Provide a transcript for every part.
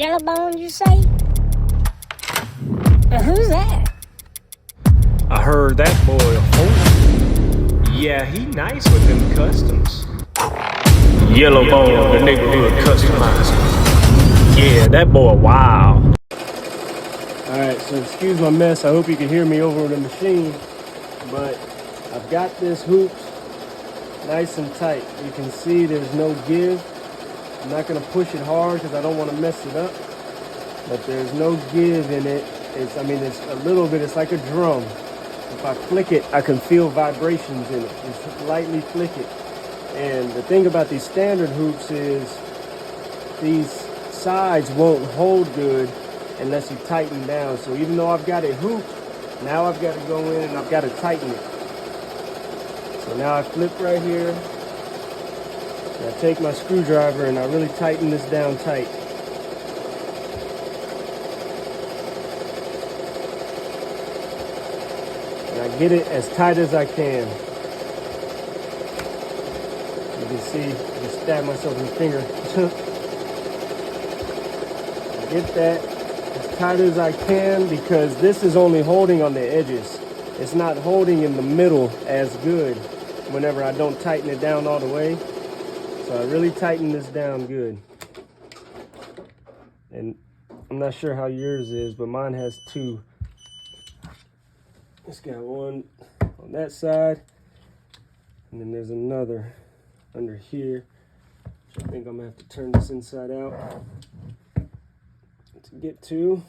Yellow Bone, you say? And who's that? I heard that boy a fool. Yeah, he nice with them customs. Yellow Bone, the neighborhood customizer. Yeah, that boy wild. Alright, so excuse my mess. I hope you can hear me over the machine. But I've got this hoop nice and tight. You can see there's no give. I'm not going to push it hard because I don't want to mess it up. But there's no give in it. It's a little bit, it's like a drum. If I flick it, I can feel vibrations in it. Just lightly flick it. And the thing about these standard hoops is these sides won't hold good unless you tighten down. So even though I've got a hoop, now I've got to go in and I've got to tighten it. So now I flip right here. And I take my screwdriver and I really tighten this down tight. And I get it as tight as I can. You can see, I just stab myself in the finger. I get that as tight as I can because this is only holding on the edges. It's not holding in the middle as good whenever I don't tighten it down all the way. So I really tighten this down good. And I'm not sure how yours is, but mine has two. It's got one on that side, and then there's another under here. Which I think I'm gonna have to turn this inside out to get to.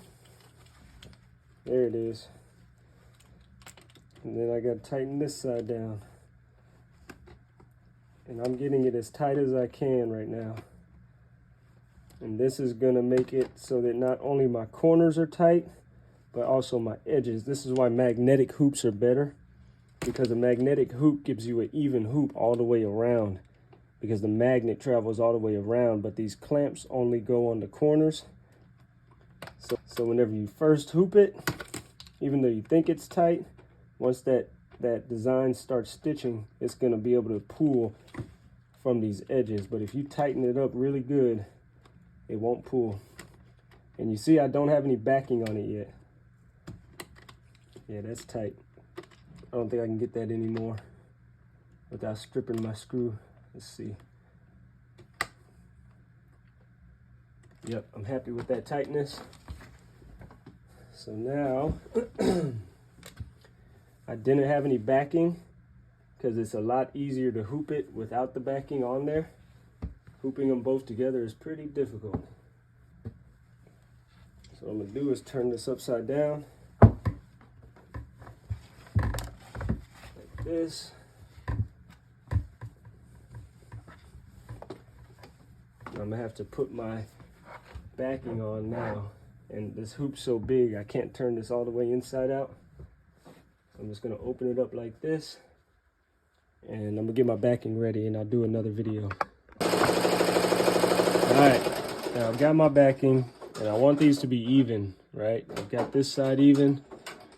There it is. And then I gotta tighten this side down. And I'm getting it as tight as I can right now. And this is gonna make it so that not only my corners are tight, but also my edges. This is why magnetic hoops are better, because a magnetic hoop gives you an even hoop all the way around, because the magnet travels all the way around, but these clamps only go on the corners. So whenever you first hoop it, even though you think it's tight, once that design starts stitching, it's gonna be able to pull from these edges. But if you tighten it up really good, it won't pull. And you see I don't have any backing on it yet. Yeah, that's tight. I don't think I can get that anymore without stripping my screw. Let's see. Yep, I'm happy with that tightness. So now, I didn't have any backing because it's a lot easier to hoop it without the backing on there. Hooping them both together is pretty difficult. So what I'm gonna do is turn this upside down. Like this. I'm gonna have to put my backing on now. And this hoop's so big, I can't turn this all the way inside out. I'm just gonna open it up like this. And I'm gonna get my backing ready and I'll do another video. All right, now I've got my backing and I want these to be even, right? I've got this side even,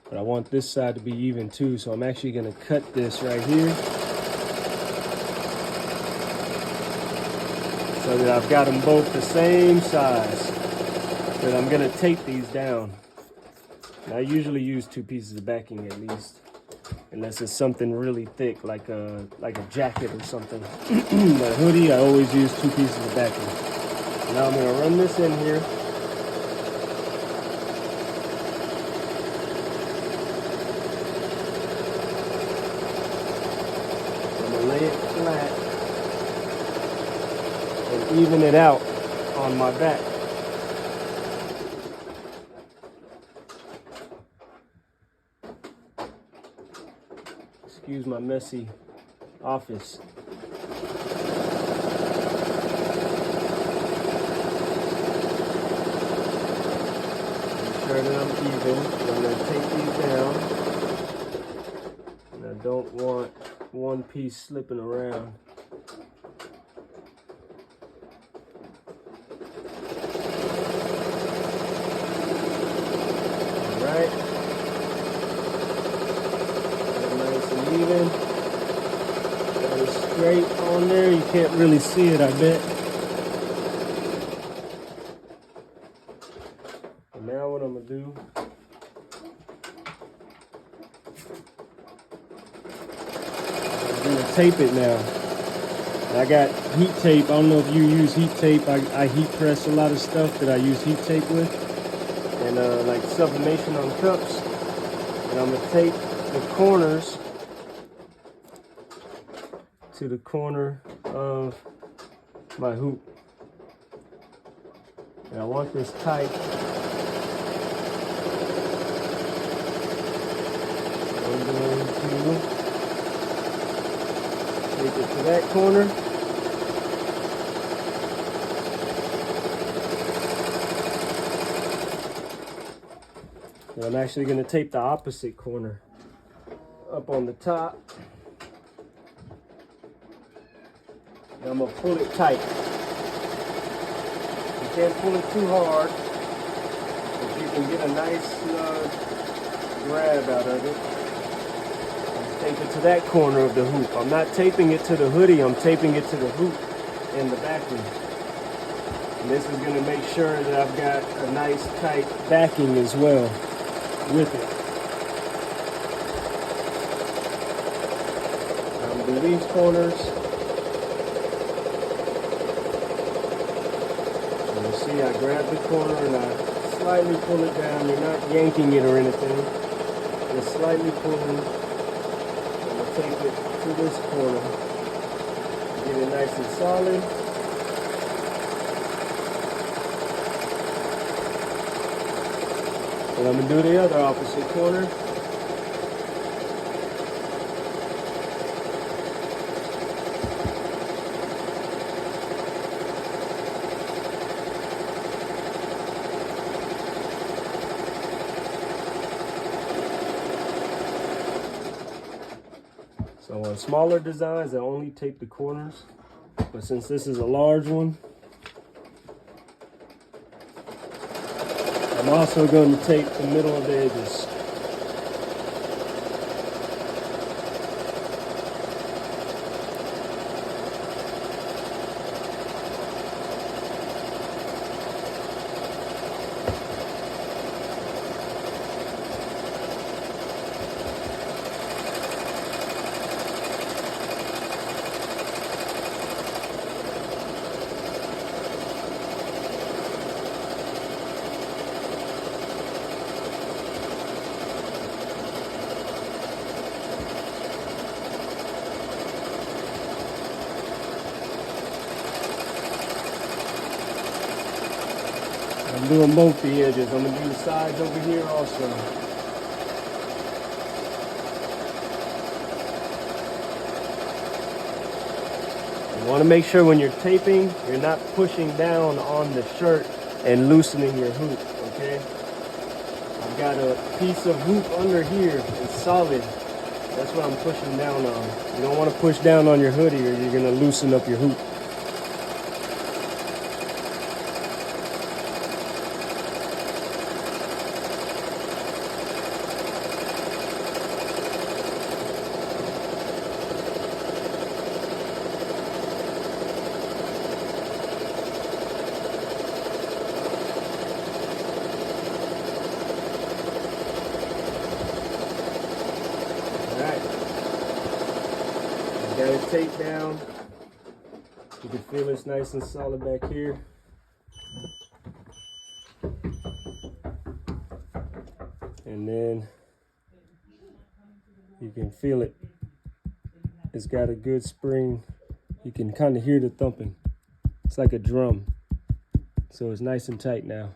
but I want this side to be even too. So I'm actually gonna cut this right here so that I've got them both the same size. But I'm gonna tape these down. And I usually use 2 pieces of backing at least, unless it's something really thick, like a jacket or something. But a hoodie, I always use 2 pieces of backing. Now I'm gonna run this in here. I'm gonna lay it flat and even it out on my back. Excuse my messy office. Make sure that I'm even. I'm going to take these down. And I don't want one piece slipping around. All right. Even. Got it straight on there. You can't really see it, I bet. now what I'm gonna do, I'm gonna tape it now. I got heat tape. I don't know if you use heat tape. I heat press a lot of stuff that I use heat tape with, and like sublimation on cups. And I'm gonna tape the corners to the corner of my hoop. And I want this tight. I'm going to take it to that corner. And I'm actually going to tape the opposite corner up on the top. And I'm going to pull it tight. You can't pull it too hard, but you can get a nice snug grab out of it. And tape it to that corner of the hoop. I'm not taping it to the hoodie, I'm taping it to the hoop in the backing. And this is going to make sure that I've got a nice tight backing as well with it. I'm going to do these corners. And you see I grab the corner and I slightly pull it down. You're not yanking it or anything. Just slightly pulling. And I'll take it to this corner. Get it nice and solid. And I'm going to do the other opposite corner. So on smaller designs, I only tape the corners. But since this is a large one, I'm also going to tape the middle of the edges. I'm doing both the edges. I'm going to do the sides over here also. You want to make sure when you're taping, you're not pushing down on the shirt and loosening your hoop, okay? I've got a piece of hoop under here. It's solid. That's what I'm pushing down on. You don't want to push down on your hoodie or you're going to loosen up your hoop. Got it taped down. You can feel it's nice and solid back here. And then you can feel it. It's got a good spring. You can kind of hear the thumping. It's like a drum. So it's nice and tight now.